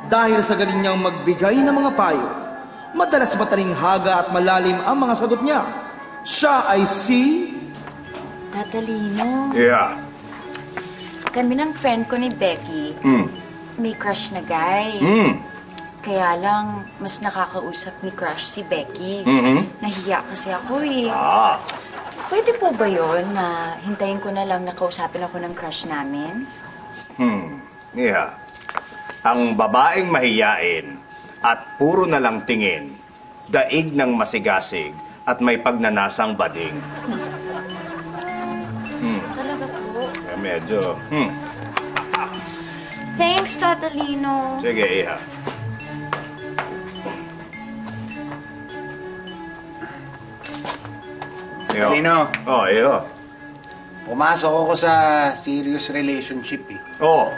Dahil sa galing niyang magbigay ng mga payo, madalas matalinghaga at malalim ang mga sagot niya. Siya ay si... Tatalino. Yeah. Kami ng friend ko ni Becky, may crush na guy. Kaya lang, mas nakakausap ni crush si Becky. Nahiya kasi ako eh. Pwede po ba yun na hintayin ko na lang na kausapin ako ng crush namin? Yeah. Ang babaeng mahiyain at puro na lang tingin, daig ng masigasig at may pagnanasang bading. Talaga po. Eh, medyo. Thanks, Tatalino. Sige, Iha. Iyo. Talino, Oh, iyo. pumasok ako sa serious relationship eh. Oh.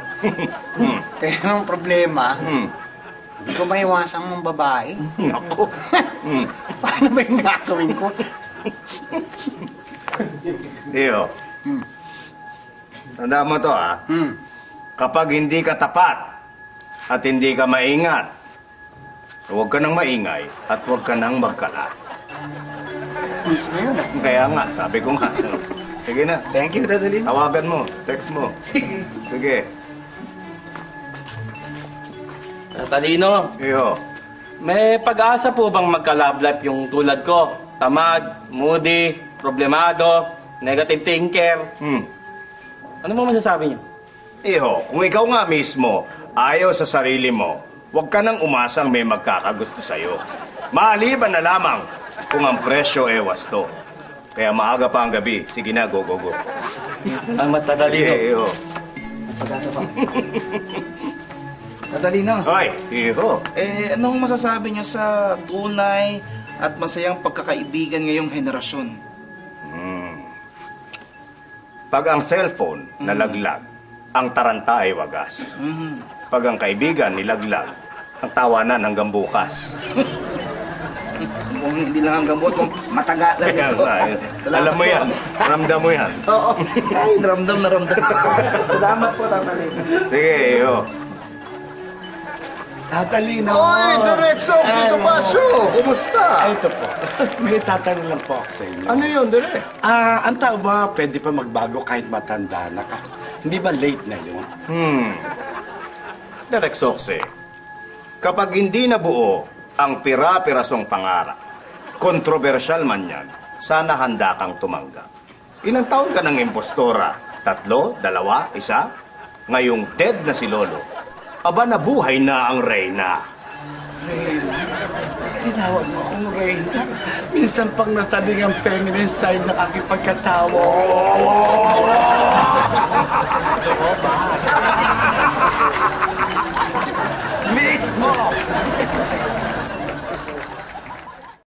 Kaya ang problema, hindi ko maiwasang mong babae. Ako. Paano ba yung gagawin ko? Iyo. Tanda mo to, ha? Kapag hindi ka tapat at hindi ka maingat, huwag ka nang maingay at huwag ka nang magkala. Mismo yun ah. Kaya nga, sabi ko nga. Sige na. Thank you, Tatalino. Tawagan mo. Text mo. Sige. Sige. Tatalino, Iyo. may pag-asa po bang magka-love life yung tulad ko? Tamad, moody, problemado, negative thinker. Ano mo masasabi niyo? Iho, kung ikaw nga mismo ayaw sa sarili mo, huwag ka nang umasang may magkakagusto sa'yo. Maliban na lamang kung ang presyo ay wasto. Kaya maaga pa ang gabi. Sige na, go, go, go. Ang Tatalino. Sige, Iho. Pag-asa pa. Tatalino, Hoy, Iho. anong masasabi niyo sa tunay at masayang pagkakaibigan ngayong henerasyon? Pag ang cellphone nalaglag, ang taranta ay wagas. Pag ang kaibigan nilaglag, ang tawanan hanggang bukas. Kung hindi lang ang gamot, kung mataga lang Kaya ito. nga, alam mo yan, ramdam mo yan. Oo. Ay, naramdam na ramdam. Salamat po, Tatalino. Sige, Iho. Tatalino! Oy, Direk Soxy Tomasio! Kumusta? Ay, ito po. May tatanong lang po ako sa inyo. Ano yun, Direk? Ang tao ba pwede pa magbago kahit matanda na ka? Hindi ba late na yun? Direk Soxy, kapag hindi nabuo ang pira-pirasong pangarap, kontrobersyal man yan, sana handa kang tumanggap. Ilang taon ka ng impostora? 3, 2, 1? Ngayong dead na si Lolo, aba nabuhay na ang reyna. Reyna? Tinawag mo akong Reyna? Minsan pang nasaling ang feminine side ng aking pagkatawa.